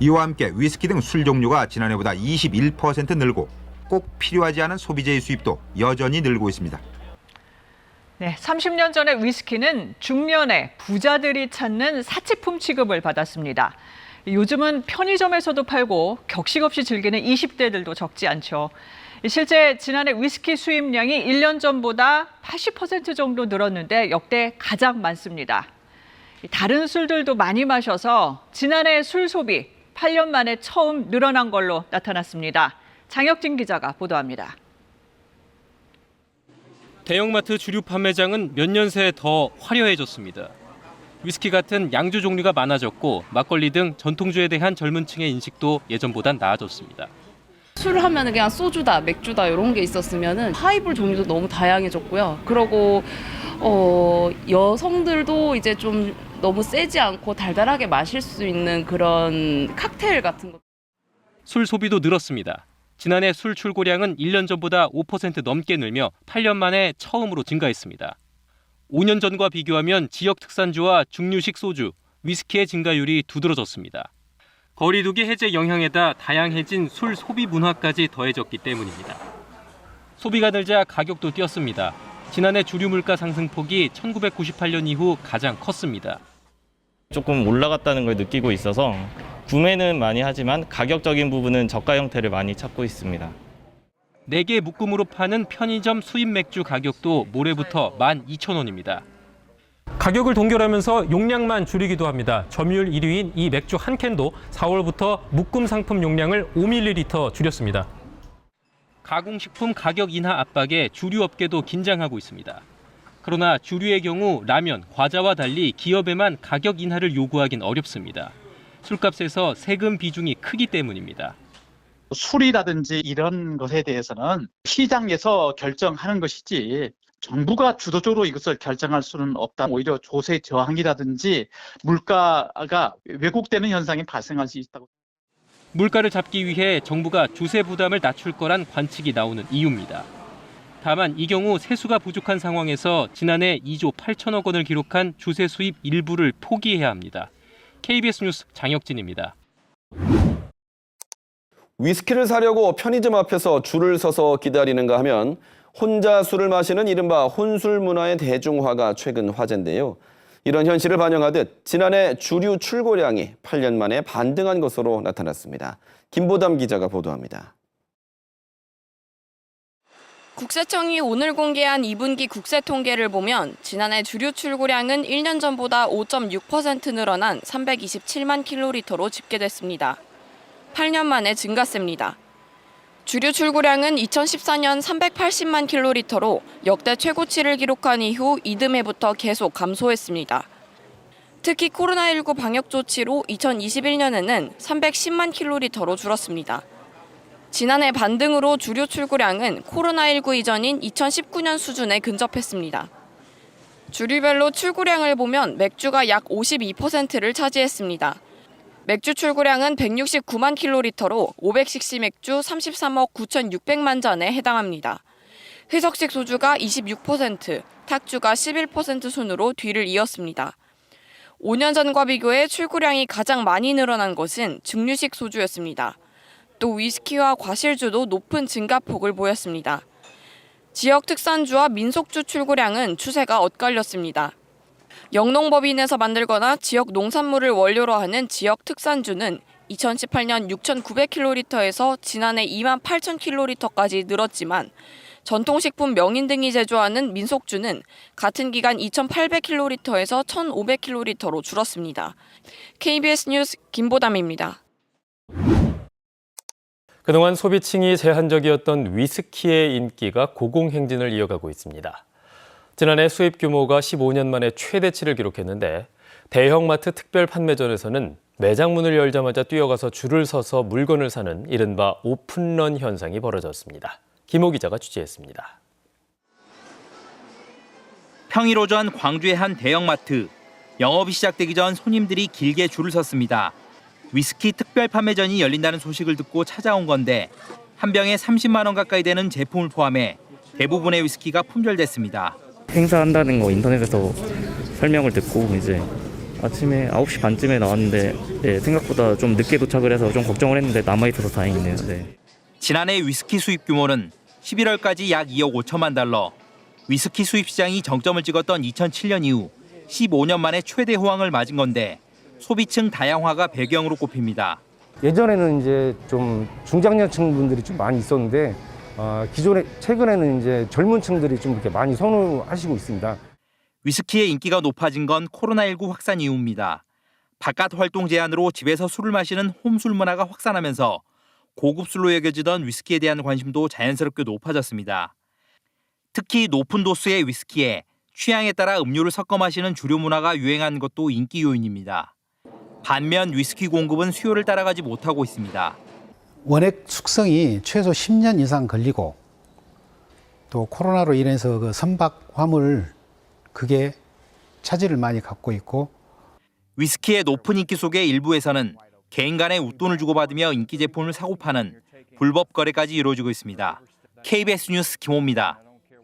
이와 함께 위스키 등 술 종류가 지난해보다 21% 늘고 꼭 필요하지 않은 소비재의 수입도 여전히 늘고 있습니다. 네, 30년 전에 위스키는 중년의 부자들이 찾는 사치품 취급을 받았습니다. 요즘은 편의점에서도 팔고 격식 없이 즐기는 20대들도 적지 않죠. 실제 지난해 위스키 수입량이 1년 전보다 80% 정도 늘었는데 역대 가장 많습니다. 다른 술들도 많이 마셔서 지난해 술 소비 8년 만에 처음 늘어난 걸로 나타났습니다. 장혁진 기자가 보도합니다. 대형마트 주류 판매장은 몇 년 새 더 화려해졌습니다. 위스키 같은 양주 종류가 많아졌고 막걸리 등 전통주에 대한 젊은 층의 인식도 예전보단 나아졌습니다. 술 하면 그냥 소주다, 맥주다 이런 게 있었으면 하이볼 종류도 너무 다양해졌고요. 그리고 여성들도 이제 좀 너무 세지 않고 달달하게 마실 수 있는 그런 칵테일 같은 것. 술 소비도 늘었습니다. 지난해 술 출고량은 1년 전보다 5% 넘게 늘며 8년 만에 처음으로 증가했습니다. 5년 전과 비교하면 지역 특산주와 중류식 소주, 위스키의 증가율이 두드러졌습니다. 거리두기 해제 영향에다 다양해진 술 소비 문화까지 더해졌기 때문입니다. 소비가 늘자 가격도 뛰었습니다. 지난해 주류 물가 상승폭이 1998년 이후 가장 컸습니다. 조금 올라갔다는 걸 느끼고 있어서 구매는 많이 하지만 가격적인 부분은 저가 형태를 많이 찾고 있습니다. 4개 묶음으로 파는 편의점 수입 맥주 가격도 모레부터 12,000원입니다. 가격을 동결하면서 용량만 줄이기도 합니다. 점유율 1위인 이 맥주 한 캔도 4월부터 묶음 상품 용량을 5ml 줄였습니다. 가공식품 가격 인하 압박에 주류 업계도 긴장하고 있습니다. 그러나 주류의 경우 라면, 과자와 달리 기업에만 가격 인하를 요구하긴 어렵습니다. 술값에서 세금 비중이 크기 때문입니다. 술이라든지 이런 것에 대해서는 시장에서 결정하는 것이지 정부가 주도적으로 이것을 결정할 수는 없다. 오히려 조세 저항이라든지 물가가 왜곡되는 현상이 발생할 수 있다고. 물가를 잡기 위해 정부가 주세 부담을 낮출 거란 관측이 나오는 이유입니다. 다만 이 경우 세수가 부족한 상황에서 지난해 2조 8천억 원을 기록한 주세 수입 일부를 포기해야 합니다. KBS 뉴스 장혁진입니다. 위스키를 사려고 편의점 앞에서 줄을 서서 기다리는가 하면 혼자 술을 마시는 이른바 혼술 문화의 대중화가 최근 화제인데요. 이런 현실을 반영하듯 지난해 주류 출고량이 8년 만에 반등한 것으로 나타났습니다. 김보담 기자가 보도합니다. 국세청이 오늘 공개한 2분기 국세 통계를 보면 지난해 주류 출고량은 1년 전보다 5.6% 늘어난 327만 킬로리터로 집계됐습니다. 8년 만에 증가세입니다. 주류 출고량은 2014년 380만 킬로리터로 역대 최고치를 기록한 이후 이듬해부터 계속 감소했습니다. 특히 코로나19 방역 조치로 2021년에는 310만 킬로리터로 줄었습니다. 지난해 반등으로 주류 출고량은 코로나19 이전인 2019년 수준에 근접했습니다. 주류별로 출고량을 보면 맥주가 약 52%를 차지했습니다. 맥주 출고량은 169만 킬로리터로 500cc 맥주 33억 9,600만 잔에 해당합니다. 회석식 소주가 26%, 탁주가 11% 순으로 뒤를 이었습니다. 5년 전과 비교해 출고량이 가장 많이 늘어난 것은 증류식 소주였습니다. 또 위스키와 과실주도 높은 증가폭을 보였습니다. 지역 특산주와 민속주 출고량은 추세가 엇갈렸습니다. 영농법인에서 만들거나 지역 농산물을 원료로 하는 지역 특산주는 2018년 6,900킬로리터에서 지난해 28,000킬로리터까지 늘었지만 전통식품 명인 등이 제조하는 민속주는 같은 기간 2,800킬로리터에서 1,500킬로리터로 줄었습니다. KBS 뉴스 김보담입니다. 그동안 소비층이 제한적이었던 위스키의 인기가 고공행진을 이어가고 있습니다. 지난해 수입 규모가 15년 만에 최대치를 기록했는데 대형마트 특별 판매점에서는 매장 문을 열자마자 뛰어가서 줄을 서서 물건을 사는 이른바 오픈런 현상이 벌어졌습니다. 김호 기자가 취재했습니다. 평일 오전 광주의 한 대형마트. 영업이 시작되기 전 손님들이 길게 줄을 섰습니다. 위스키 특별 판매전이 열린다는 소식을 듣고 찾아온 건데 한 병에 30만 원 가까이 되는 제품을 포함해 대부분의 위스키가 품절됐습니다. 행사한다는 거 인터넷에서 설명을 듣고 이제 아침에 9시 반쯤에 나왔는데 생각보다 좀 늦게 도착을 해서 좀 걱정을 했는데 남아있어서 다행이네요. 네. 지난해 위스키 수입 규모는 11월까지 약 2억 5천만 달러. 위스키 수입 시장이 정점을 찍었던 2007년 이후 15년 만에 최대 호황을 맞은 건데 소비층 다양화가 배경으로 꼽힙니다. 예전에는 이제 좀 중장년층 분들이 좀 많이 있었는데 최근에는 이제 젊은 층들이 좀 이렇게 많이 선호하시고 있습니다. 위스키의 인기가 높아진 건 코로나19 확산 이후입니다. 바깥 활동 제한으로 집에서 술을 마시는 홈술 문화가 확산하면서 고급 술로 여겨지던 위스키에 대한 관심도 자연스럽게 높아졌습니다. 특히 높은 도수의 위스키에 취향에 따라 음료를 섞어 마시는 주류 문화가 유행한 것도 인기 요인입니다. 반면 위스키 공급은 수요를 따라가지 못하고 있습니다. 원액 숙성이 최소 10년 이상 걸리고 또 코로나로 인해서 그 선박 화물 그게 차질을 많이 갖고 있고 위스키의 높은 인기 속에 일부에서는 개인 간의 웃돈을 주고받으며 인기 제품을 사고 파는 불법 거래까지 이루어지고 있습니다. KBS 뉴스 김호입니다.